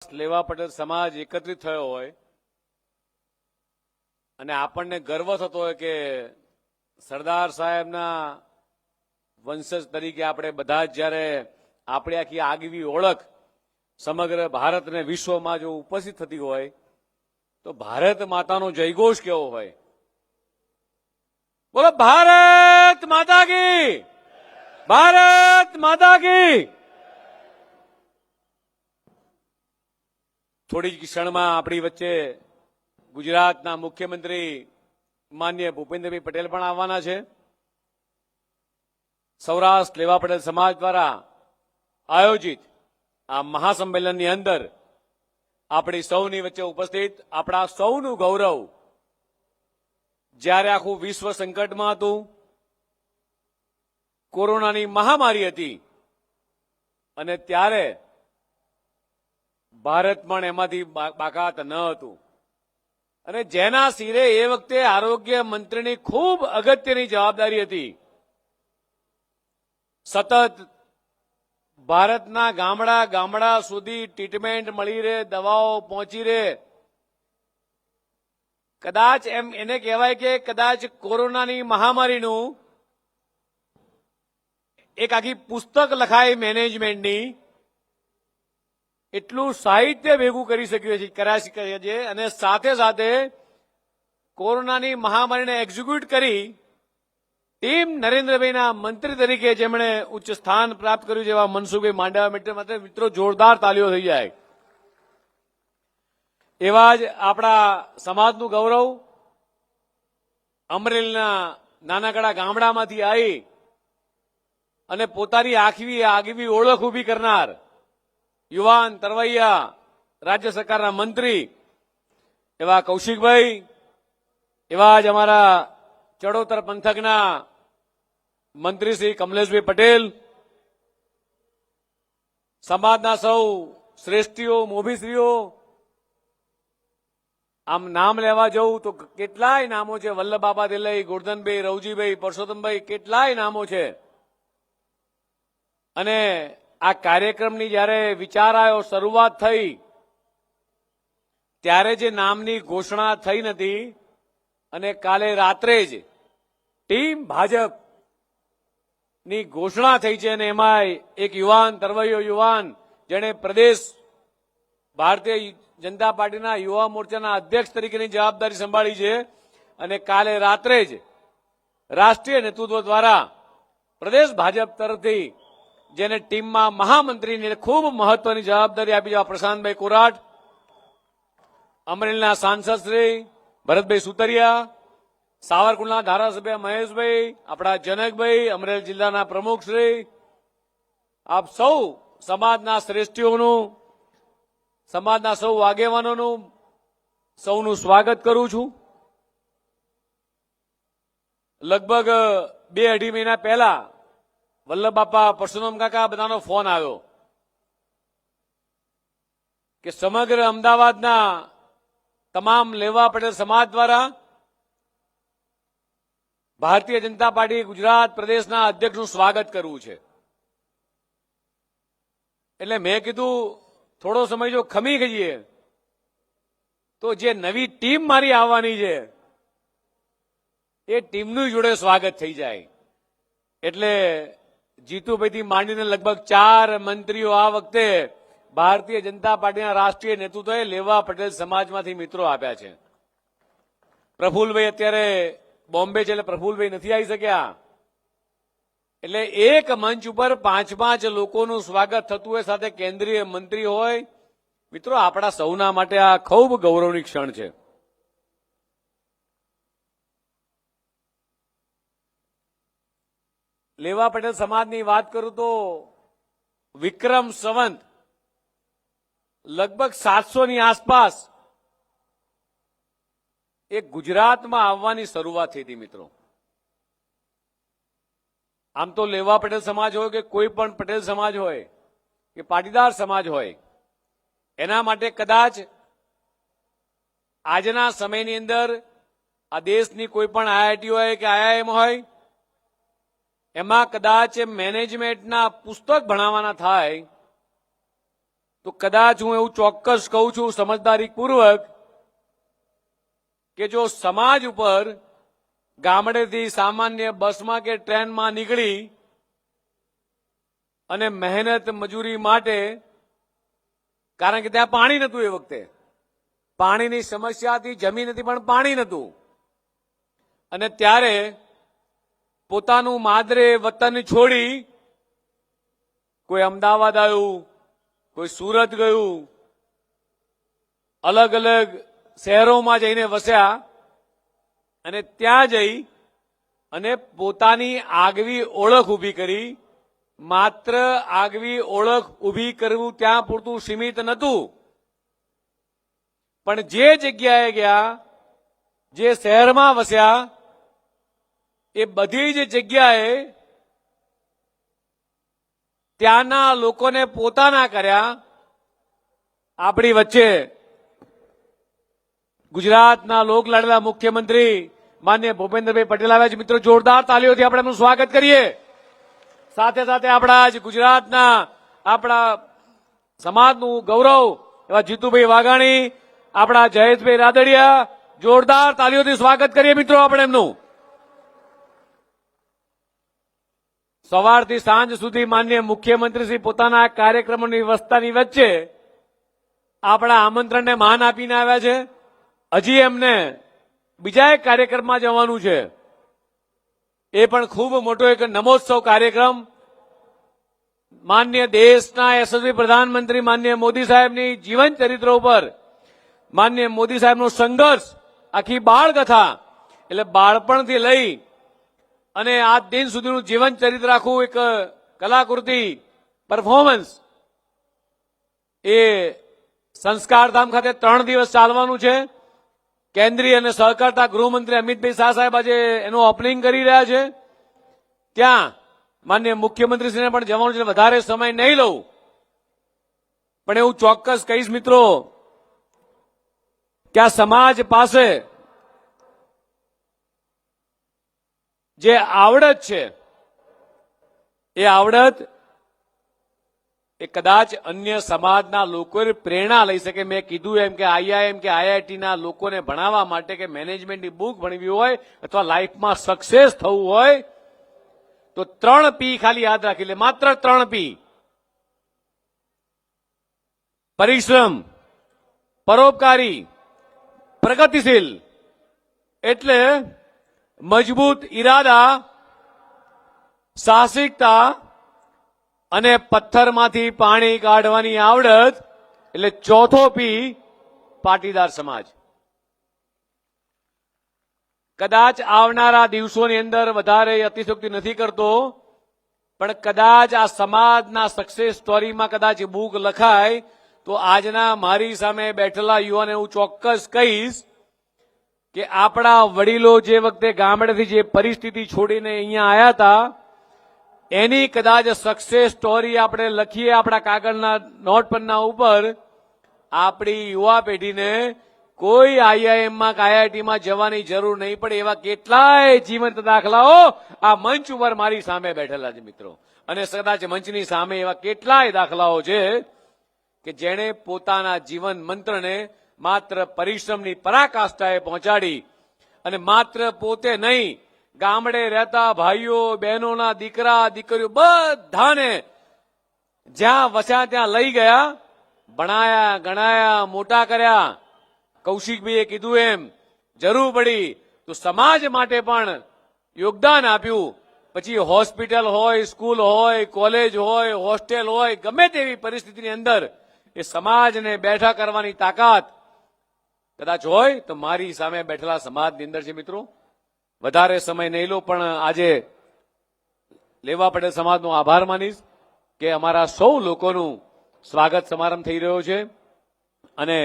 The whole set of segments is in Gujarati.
લેવા પટેલ સમાજ એકત્રિત થયો હોય અને આપણને ગર્વ થતો હોય કે સરદાર સાહેબના વંશજ તરીકે આપણે બધા જ જ્યારે આપણી આખી આગવી ઓળખ સમગ્ર ભારત અને વિશ્વમાં જો ઉપસ્થિત થતી હોય તો ભારત માતાનો જયઘોષ કેવો હોય? બોલો ભારત માતા કી, ભારત માતા કી. થોડી જ ક્ષણમાં આપણી વચ્ચે ગુજરાતના મુખ્યમંત્રી માનનીય ભૂપેન્દ્રભાઈ પટેલ પણ આવવાના છે. સૌરાષ્ટ્ર લેવા પટેલ સમાજ દ્વારા આયોજિત આ મહાસંમેલનની અંદર આપણી સૌની વચ્ચે ઉપસ્થિત આપણા સૌનું ગૌરવ, જ્યારે આખું વિશ્વ સંકટમાં હતું, કોરોનાની મહામારી હતી અને ત્યારે ભારત પણ એમાંથી બાકાત ન હતું અને જેના સિરે એ વખતે આરોગ્ય મંત્રીની ખૂબ અગત્યની જવાબદારી હતી. સતત ભારતના ગામડા સુધી ટ્રીટમેન્ટ મળી રહે, દવાઓ પહોંચી રહે. કદાચ એમ એને કહેવાય કે કદાચ કોરોનાની મહામારીનું એક આખી પુસ્તક લખાય મેનેજમેન્ટની, એટલું સાહિત્ય ભેગું કરી શકીએ છીએ અને સાથે સાથે કોરોનાની મહામારીને એક્ઝિક્યુટ કરી ટીમ નરેન્દ્રભાઈના મંત્રી તરીકે જેમણે ઉચ્ચ સ્થાન પ્રાપ્ત કર્યું છે એવા મનસુખભાઈ માંડવિયા માટે મિત્રો જોરદાર તાલીઓ થઈ જાય. એવા જ આપણા સમાજનું ગૌરવ, અમરેલીના નાનકડા ગામડામાંથી આવી અને પોતાની આગવી ઓળખ ઉભી કરનાર યુવાન તરવૈયા રાજ્ય સરકારના મંત્રી એવા કૌશિકભાઈ, એવા જ અમારા ચડોતર પંથકના મંત્રી શ્રી કમલેશભાઈ પટેલ, સમાજના સૌ શ્રેષ્ઠીઓ, મોભીશ્રીઓ, આમ નામ લેવા જવું તો કેટલાય નામો છે. વલ્લભબાબા લઈ ગોરધનભાઈ, રવજીભાઈ, પરસોત્તમભાઈ, કેટલાય નામો છે. અને આ કાર્યક્રમની જ્યારે વિચાર આવ્યો, શરૂઆત થઈ, ત્યારે જે નામની ઘોષણા થઈ નથી અને કાલે રાત્રે જ ટીમ ભાજપ ની ઘોષણા થઈ છે અને એમાં એક યુવાન તરવૈયો યુવાન જેણે પ્રદેશ ભારતીય જનતા પાર્ટીના યુવા મોરચાના અધ્યક્ષ તરીકેની જવાબદારી સંભાળી છે અને કાલે રાત્રે જ રાષ્ટ્રીય નેતૃત્વ દ્વારા પ્રદેશ ભાજપ તરફથી જેને ટીમમાં મહામંત્રીને ખૂબ મહત્વની જવાબદારી આપી છે પ્રશાંતભાઈ કોરાટ, અમરેલીના સાંસદ શ્રી ભરતભાઈ સુતરિયા, સાવરકુંડલા ધારાસભ્ય મહેશભાઈ, આપણા જનકભાઈ, અમરેલી જિલ્લાના પ્રમુખ શ્રી, આપ સૌ સમાજના શ્રેષ્ઠીઓનું, સમાજના સૌ આગેવાનોનું સૌનું સ્વાગત કરું છું. લગભગ 2-2.5 મહિના પહેલા વલ્લભ બાપા, પરશુરામ કાકા બધાનો ફોન આવ્યો કે સમગ્ર અમદાવાદના તમામ લેવા પટેલ સમાજ દ્વારા ભારતીય જનતા પાર્ટી ગુજરાત પ્રદેશના અધ્યક્ષનું સ્વાગત કરવું છે. એટલે મેં કીધું થોડો સમય જો ખમી ગઈએ તો જે નવી ટીમ મારી આવવાની છે એ ટીમનું જોડે સ્વાગત થઈ જાય. એટલે જીતુભાઈથી માંડીને લગભગ 4 મંત્રીઓ આ વખતે ભારતીય જનતા પાર્ટીના રાષ્ટ્રીય નેતૃત્વએ લેવા પટેલ સમાજમાંથી મિત્રો આપ્યા છે. પ્રફુલભાઈ અત્યારે બોમ્બે છે એટલે પ્રફુલભાઈ નથી આવી શક્યા. એટલે એક મંચ ઉપર 5-5 લોકોનું સ્વાગત થતું હોય, સાથે કેન્દ્રીય મંત્રી હોય. મિત્રો, આપણા સૌના માટે આ ખૂબ ગૌરવની ક્ષણ છે. લેવા પટેલ સમાજની વાત કરું તો વિક્રમ સંવત લગભગ 700ની આસપાસ એ ગુજરાતમાં આવવાની શરૂઆત થઈ હતી. મિત્રો, આમ તો લેવા પટેલ સમાજ હોય કે કોઈ પણ પટેલ સમાજ હોય કે પાટીદાર સમાજ હોય, એના માટે કદાચ આજના સમયની અંદર આ દેશની કોઈ પણ આઈઆઈટી હોય કે આઈઆઈએમ હોય, એમાં કદાચ મેનેજમેન્ટના પુસ્તક ભણાવવાના થાય તો કદાચ હું એવું ચોક્કસ કહું છું સમજદારીપૂર્વક કે જો સમાજ ઉપર ગામડેથી સામાન્ય બસમાં કે ટ્રેનમાં નીકળી અને મહેનત મજૂરી માટે, કારણ કે ત્યાં પાણી નહોતું એ વખતે, પાણીની સમસ્યા હતી, જમીન હતી પણ પાણી નહોતું, અને ત્યારે પોતાનું માદરે વતન છોડી કોઈ અમદાવાદ આવ્યું, કોઈ સુરત ગયું, અલગ અલગ શહેરોમાં જઈને વસ્યા અને ત્યાં જઈ અને પોતાની આગવી ઓળખ ઊભી કરી. માત્ર આગવી ઓળખ ઊભી કરવું ત્યાં પૂરતું સીમિત નહોતું, પણ જે જગ્યાએ ગયા, જે શહેરમાં વસ્યા, એ બધી જ જગ્યાએ ત્યાંના લોકોને પોતાના કર્યા. આપણી વચ્ચે ગુજરાતના લોકલાડલા મુખ્યમંત્રી માનનીય ભૂપેન્દ્રભાઈ પટેલ આવ્યા છે. મિત્રો, જોરદાર તાલીઓથી આપણે એમનું સ્વાગત કરીએ. સાથે સાથે આપણા જ ગુજરાતના આપણા સમાજનું ગૌરવ એવા જીતુભાઈ વાઘાણી, આપણા જયેશભાઈ રાદડિયા, જોરદાર તાલીઓથી સ્વાગત કરીએ મિત્રો આપણે એમનું. સવારથી સાંજ સુધી માનનીય મુખ્યમંત્રી શ્રી પોતાના કાર્યક્રમોની વ્યવસ્થાની વચ્ચે આપણા આમંત્રણને માન આપીને આવ્યા છે. હજી એમને બીજા એક કાર્યક્રમમાં જવાનું છે, એ પણ ખૂબ મોટો એક નમોત્સવ કાર્યક્રમ. માનનીય દેશના યશસ્વી પ્રધાનમંત્રી માનનીય મોદી સાહેબની જીવન ચરિત્ર ઉપર માનનીય મોદી સાહેબનો સંઘર્ષ, આખી બાળકથા, એટલે બાળપણથી લઈ અને આજ દિન સુધીનું જીવન ચરિત્ર આખું એક કલાકૃતિ પરફોર્મન્સ, એ સંસ્કારધામ ખાતે 3 દિવસ ચાલવાનું છે. કેન્દ્રીય અને સહકારતા ગૃહમંત્રી અમિતભાઈ શાહ સાહેબ આજે એનું ઓપનિંગ કરી રહ્યા છે. ત્યાં માનનીય મુખ્યમંત્રીશ્રીને પણ જવાનું છે. વધારે સમય નહીં લઉં, પણ એવું ચોક્કસ કહીશ મિત્રો કે આ સમાજ પાસે જે આવડત છે, એ આવડત એ કદાચ અન્ય સમાજના લોકોને પ્રેરણા લઈ શકે. મેં કીધું એમ કે આઈઆઈએમ કે આઈઆઈટીના લોકોને ભણાવવા માટે કે મેનેજમેન્ટની બુક ભણવી હોય અથવા લાઈફમાં સક્સેસ થવું હોય તો 3 P ખાલી યાદ રાખી લે. માત્ર 3 P: પરિશ્રમ, પરોપકારી, પ્રગતિશીલ. એટલે મજબૂત ઈરાદા, સાહસિકતા અને પથ્થરમાંથી પાણી કાઢવાની આવડત. એટલે 4થો P પાટીદાર સમાજ. કદાચ આવનારા દિવસોની અંદર વધારે અતિશયોક્તિ નથી કરતો, પણ કદાચ આ સમાજના સક્સેસ સ્ટોરીમાં કદાચ બુક લખાય તો આજના મારી સામે બેઠેલા યુવાને હું ચોક્કસ કહીશ કે આપણા વડીલો જે વખતે ગામડેથી જે પરિસ્થિતિ છોડીને અહીંયા આવ્યા હતા, એની કદાચ સક્સેસ સ્ટોરી આપણે લખીએ આપણા કાગળના નોટ પન્ના ઉપર. આપણી યુવા પેઢીને કોઈ આઈઆઈએમમાં કે આઈઆઈટીમાં જવાની જરૂર નહીં પડે એવા કેટલાય જીવંત દાખલાઓ આ મંચ ઉપર મારી સામે બેઠેલા છે મિત્રો. અને કદાચ મંચની સામે એવા કેટલાય દાખલાઓ છે કે જેણે પોતાના જીવન મંત્રને માત્ર પરિશ્રમની પરાકાષ્ઠાએ પહોંચાડી અને માત્ર પોતે નહીં, ગામડે રહેતા ભાઈઓ બહેનોના દીકરા દીકરીઓ બધાને જ્યાં વસ્યા ત્યાં લઈ ગયા, ભણાયા, ગણાયા, મોટા કર્યા. કૌશિકભાઈએ કીધું એમ જરૂર પડી તો સમાજ માટે પણ યોગદાન આપ્યું. પછી હોસ્પિટલ હોય, સ્કૂલ હોય, કોલેજ હોય, હોસ્ટેલ હોય, ગમે તેવી પરિસ્થિતિની અંદર એ સમાજને બેઠા કરવાની તાકાત કદાચ હોય તો મારી સામે બેઠેલા સમાજની અંદર છે મિત્રો. વધારે સમય નહીં લો, પણ આજે લેવા પડેલ સમાજનો આભાર માનીશ કે અમારા સૌ લોકોનું સ્વાગત સમારંભ થઈ રહ્યો છે. અને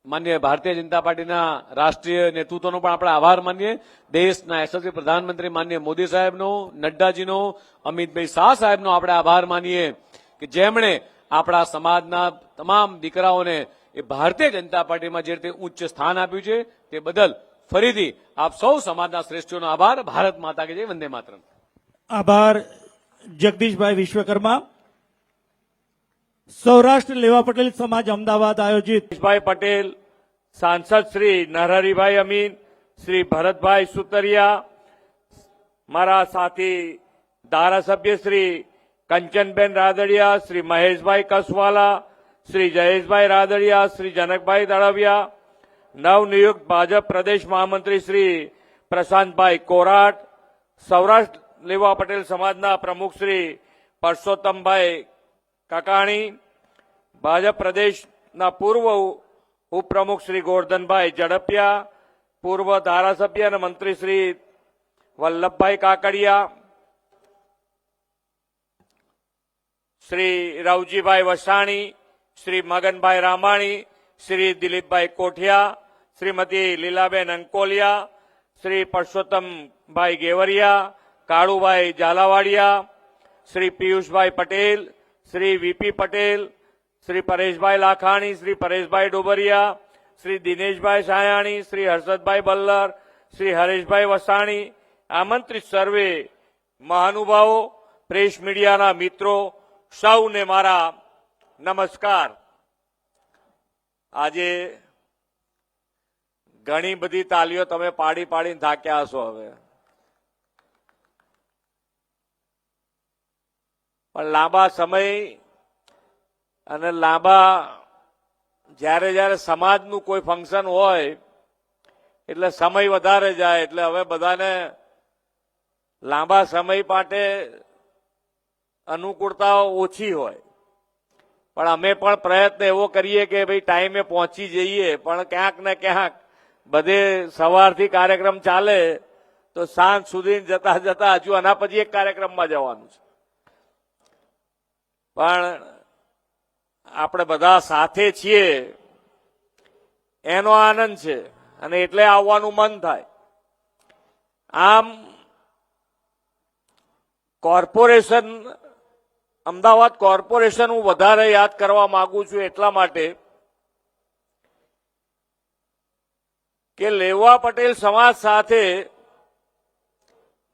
માનનીય ભારતીય જનતા પાર્ટીના રાષ્ટ્રીય નેતૃત્વનો પણ આપણે આભાર માનીએ. દેશના યશસ્વી પ્રધાનમંત્રી માનનીય મોદી સાહેબનો, નડ્ડાજીનો, અમિતભાઈ શાહ સાહેબનો આપણે આભાર માનીએ કે જેમણે આપણા સમાજના તમામ દીકરાઓને એ ભારતીય જનતા પાર્ટીમાં જે રીતે ઉચ્ચ સ્થાન આપ્યું છે તે બદલ ફરીથી આપ સૌ સમાજના શ્રેષ્ઠોનો આભાર. ભારત માતા કે જય, વંદે માતરમ. આભાર જગદીશભાઈ વિશ્વકર્મા. સૌરાષ્ટ્ર લેવા પટેલ સમાજ અમદાવાદ આયોજિત ભાઈ પટેલ, સાંસદ શ્રી નરહરિભાઈ અમીન, શ્રી ભરતભાઈ સુતરિયા, મારા સાથી ધારાસભ્ય શ્રી કંચનબેન રાદડિયા, શ્રી મહેશભાઈ કસવાલા, શ્રી જયેશભાઈ રાદડિયા, શ્રી જનકભાઈ દળવિયા, નવનિયુક્ત ભાજપ પ્રદેશ મહામંત્રી શ્રી પ્રશાંતભાઈ કોરાટ, સૌરાષ્ટ્ર લેવા પટેલ સમાજના પ્રમુખ શ્રી પરસોત્તમભાઈ કાકાણી, ભાજપ પ્રદેશના પૂર્વ ઉપપ્રમુખ શ્રી ગોરધનભાઈ ઝડપિયા, પૂર્વ ધારાસભ્ય અને મંત્રી શ્રી વલ્લભભાઈ કાકડિયા, શ્રી રવજીભાઈ વસાણી, શ્રી મગનભાઈ રામાણી, શ્રી દિલીપભાઈ કોઠિયા, શ્રીમતી લીલાબેન અંકોલિયા, શ્રી પરસોત્તમભાઈ ગેવરિયા, કાળુભાઈ ઝાલાવાડિયા, શ્રી પિયુષભાઈ પટેલ, શ્રી વીપી પટેલ, શ્રી પરેશભાઈ લાખાણી, શ્રી પરેશભાઈ ડોબરિયા, શ્રી દિનેશભાઈ સાયાણી, શ્રી હર્ષદભાઈ બલ્લર, શ્રી હરેશભાઈ વસાણી, આમંત્રિત સર્વે મહાનુભાવો, પ્રેસ મીડિયાના મિત્રો, સૌને મારા નમસ્કાર. આજે ઘણી બધી તાલીઓ તમે પાડી પાડીને થાક્યા હશો હવે, પણ લાંબા સમય અને જ્યારે જ્યારે સમાજનું કોઈ ફંક્શન હોય એટલે સમય વધારે જાય, એટલે હવે બધાને લાંબા સમય માટે અનુકૂળતા ઓછી હોય. પણ અમે પણ પ્રયત્ન એવો કરીએ કે ભાઈ ટાઈમે પહોંચી જઈએ, પણ ક્યાંક ને ક્યાંક બધે સવારથી કાર્યક્રમ ચાલે તો સાંજ સુધી જતા જતા હજુ આના પછી એક કાર્યક્રમમાં જવાનું છે. પણ આપણે બધા સાથે છીએ એનો આનંદ છે અને એટલે આવવાનું મન થાય. આમ કોર્પોરેશન, અમદાવાદ કોર્પોરેશન હું વધારે યાદ કરવા માંગુ છું એટલા માટે કે લેવા પટેલ સમાજ સાથે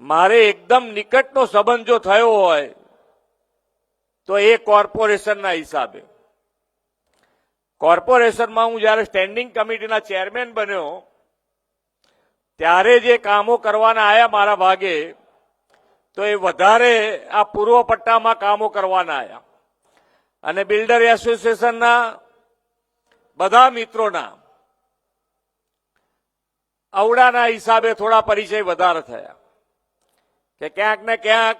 મારે એકદમ નિકટનો સંબંધ જો થયો હોય તો એ કોર્પોરેશનના હિસાબે. કોર્પોરેશનમાં હું જ્યારે સ્ટેન્ડિંગ કમિટીના ચેરમેન બન્યો ત્યારે જે કામો કરવાના આવ્યા મારા ભાગે, તો એ વધારે આ પૂર્વ પટ્ટામાં કામો કરવાના આવ્યા. અને બિલ્ડર એસોસિએશનના બધા મિત્રોના અવડાના હિસાબે થોડા પરિચય વધારે થયા કે ક્યાંક ને ક્યાંક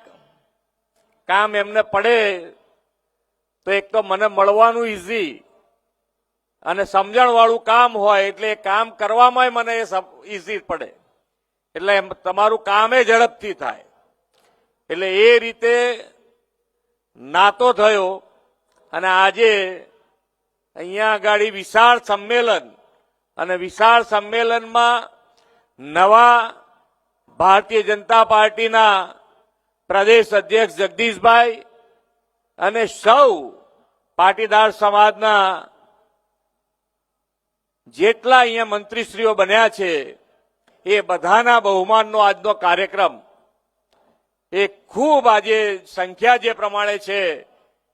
કામ એમને પડે તો એક તો મને મળવાનું ઇઝી અને સમજણવાળું કામ હોય એટલે એ કામ કરવામાં મને ઇઝી પડે, એટલે તમારું કામ એ ઝડપથી થાય. એટલે એ રીતે નાતો થયો અને આજે અહીંયા આગળ વિશાળ સંમેલન, અને વિશાળ સંમેલનમાં નવા ભારતીય જનતા પાર્ટીના પ્રદેશ અધ્યક્ષ જગદીશભાઈ અને સૌ પાટીદાર સમાજના જેટલા અહીંયા મંત્રીશ્રીઓ બન્યા છે એ બધાના બહુમાનનો આજનો કાર્યક્રમ એ ખૂબ આજે સંખ્યા જે પ્રમાણે છે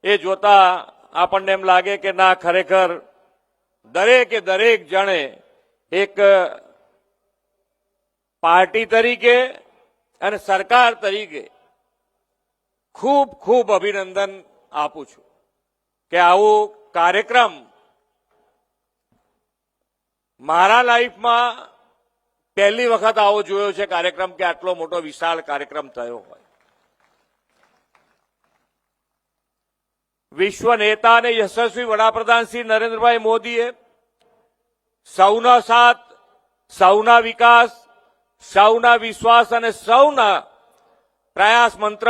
એ જોતા આપણને એમ લાગે કે ના, ખરેખર દરેકે દરેક જણે એક પાર્ટી તરીકે અને સરકાર તરીકે ખૂબ ખૂબ અભિનંદન આપું છું કે આવો કાર્યક્રમ મારા લાઈફમાં પહેલી વખત આવો જોયો છે કાર્યક્રમ કે આટલો મોટો વિશાળ કાર્યક્રમ થયો હોય. વિશ્વ નેતા અને યશસ્વી વડાપ્રધાન શ્રી નરેન્દ્રભાઈ મોદીએ સૌનો સાથ, સૌના વિકાસ, સૌના વિશ્વાસ અને સૌના પ્રયાસ મંત્ર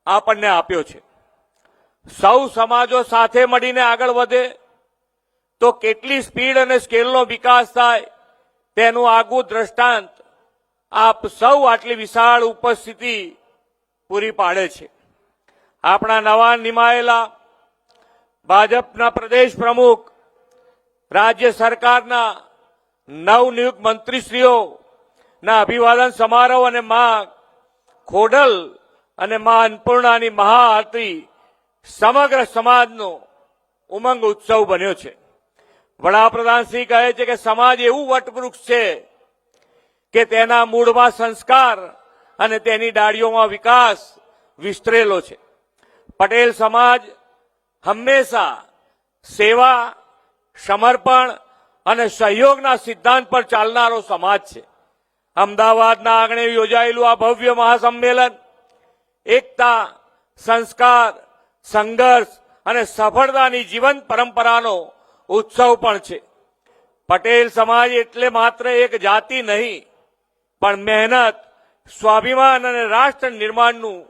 આપણને આપ્યો છે. સૌ સમાજો સાથે મળીને આગળ વધે તો કેટલી સ્પીડ અને સ્કેલનો વિકાસ થાય તેનું આગવું દ્રષ્ટાંત આપ સૌ આટલી વિશાળ ઉપસ્થિતિ પૂરી પાડે છે. આપણા નવા નિમાયેલા ભાજપના પ્રદેશ પ્રમુખ, રાજ્ય સરકારના નવનિયુક્ત મંત્રીશ્રીઓના અભિવાદન સમારોહ અને મા ખોડલ અને મા અન્નપૂર્ણાની મહાઆરતી સમગ્ર સમાજનો ઉમંગ ઉત્સવ બન્યો છે. વડાપ્રધાન શ્રી કહે છે કે સમાજ એવું વટવૃક્ષ છે કે તેના મૂળમાં સંસ્કાર અને તેની ડાળીઓમાં વિકાસ વિસ્તરેલો છે. પટેલ સમાજ હંમેશા સેવા, સમર્પણ અને સહયોગના સિદ્ધાંત પર ચાલનારો સમાજ છે. અમદાવાદના આંગણે યોજાયેલું આ ભવ્ય મહાસંમેલન એકતા, સંસ્કાર, સંઘર્ષ અને સફળતાની જીવંત પરંપરાનો ઉત્સવ પણ છે. પટેલ સમાજ એટલે માત્ર એક જાતિ નહીં, પણ મહેનત, સ્વાભિમાન અને રાષ્ટ્ર નિર્માણનું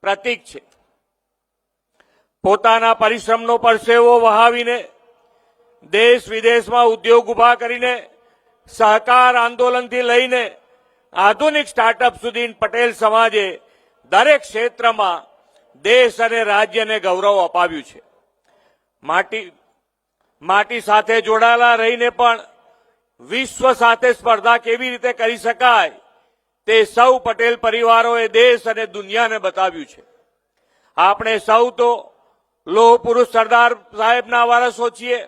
પ્રતીક છે. પોતાના પરિશ્રમનો પરસેવો વહાવીને દેશ વિદેશમાં ઉદ્યોગ ઉભા કરીને, સહકાર આંદોલનથી લઈને આધુનિક સ્ટાર્ટઅપ સુધી પટેલ સમાજે દરેક ક્ષેત્રમાં દેશ અને રાજ્યને ગૌરવ અપાવ્યું છે. માટી સાથે જોડાયેલા રહીને પણ વિશ્વ સાથે સ્પર્ધા કેવી રીતે કરી શકાય તે સૌ પટેલ પરિવારોએ દેશ અને દુનિયાને બતાવ્યું છે. આપણે સૌ તો લોહ પુરુષ સરદાર સાહેબના વારસો છીએ.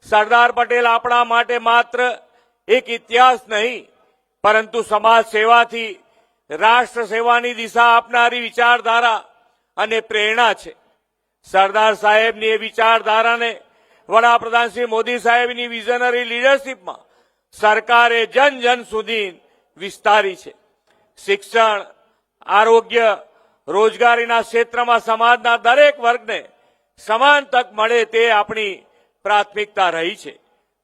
સરદાર પટેલ આપણા માટે માત્ર એક ઇતિહાસ નહીં, પરંતુ સમાજ સેવાથી રાષ્ટ્ર સેવાની દિશા આપનારી વિચારધારા અને પ્રેરણા છે. સરદાર સાહેબની એ વિચારધારાને વડાપ્રધાન શ્રી મોદી સાહેબની વિઝનરી લીડરશીપમાં સરકારે જન જન સુધી વિસ્તારી છે. શિક્ષણ, આરોગ્ય, રોજગારીના ક્ષેત્રમાં સમાજના દરેક વર્ગને સમાન તક મળે તે આપણી પ્રાથમિકતા રહી છે.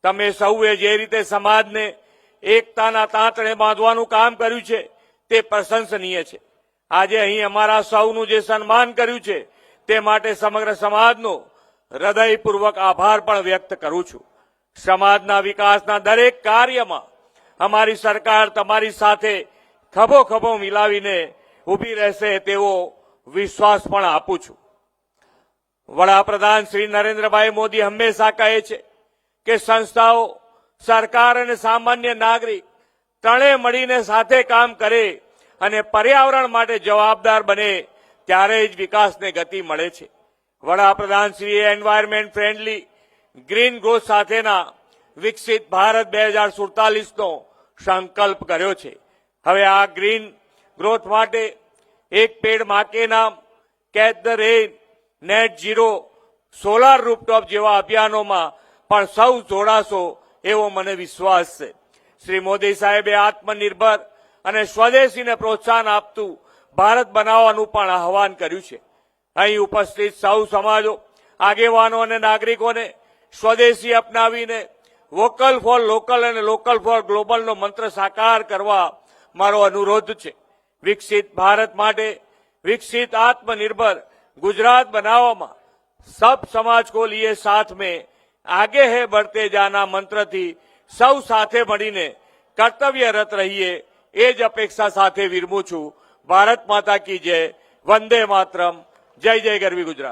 તમે સૌએ જે રીતે સમાજને એકતાના તાંતણે બાંધવાનું કામ કર્યું છે તે પ્રશંસનીય છે. આજે અહીં અમારા સૌનું જે સન્માન કર્યું છે તે માટે સમગ્ર સમાજનો હૃદયપૂર્વક આભાર પણ વ્યક્ત કરું છું. સમાજના વિકાસના દરેક કાર્યમાં અમારી સરકાર તમારી સાથે ખભો ખભો મિલાવીને ઊભી રહેશે તેવો વિશ્વાસ પણ આપું છું. વડાપ્રધાન શ્રી નરેન્દ્રભાઈ મોદી હંમેશા કહે છે કે સંસ્થાઓ, સરકાર અને સામાન્ય નાગરિક ત્રણેય મળીને સાથે કામ કરે અને પર્યાવરણ માટે જવાબદાર બને ત્યારે જ વિકાસને ગતિ મળે છે. વડાપ્રધાન શ્રીએ એન્વાયરમેન્ટ ફ્રેન્ડલી ગ્રીન ગ્રોથ સાથેના વિકસિત ભારત 2047નો સંકલ્પ કર્યો છે. હવે આ ગ્રીન ગ્રોથ માટે એક પેડ માં કે નામ, catch the rain, net zero, solar rooftop જેવા અભિયાનોમાં પણ સૌ જોડાશો એવો મને વિશ્વાસ છે. શ્રી મોદી સાહેબે આત્મનિર્ભર અને સ્વદેશીને પ્રોત્સાહન આપતું ભારત બનાવવાનું પણ આહવાન કર્યું છે. અહીં ઉપસ્થિત સૌ સમાજો, આગેવાનો અને નાગરિકોને સ્વદેશી અપનાવીને વોકલ ફોર લોકલ અને લોકલ ફોર ગ્લોબલનો મંત્ર સાકાર કરવા મારો અનુરોધ છે. વિકસિત ભારત માટે વિકસિત આત્મનિર્ભર ગુજરાત બનાવવામાં સબ સમાજ કો લીએ સાથ में आगे है बढ़ते जाना મંત્રથી સૌ સાથે મળીને કર્તવ્યરત રહીએ એ જ અપેક્ષા સાથે વિરમું છું. ભારત માતા કી જય. વંદે માતરમ. જય જય ગરવી ગુજરાત.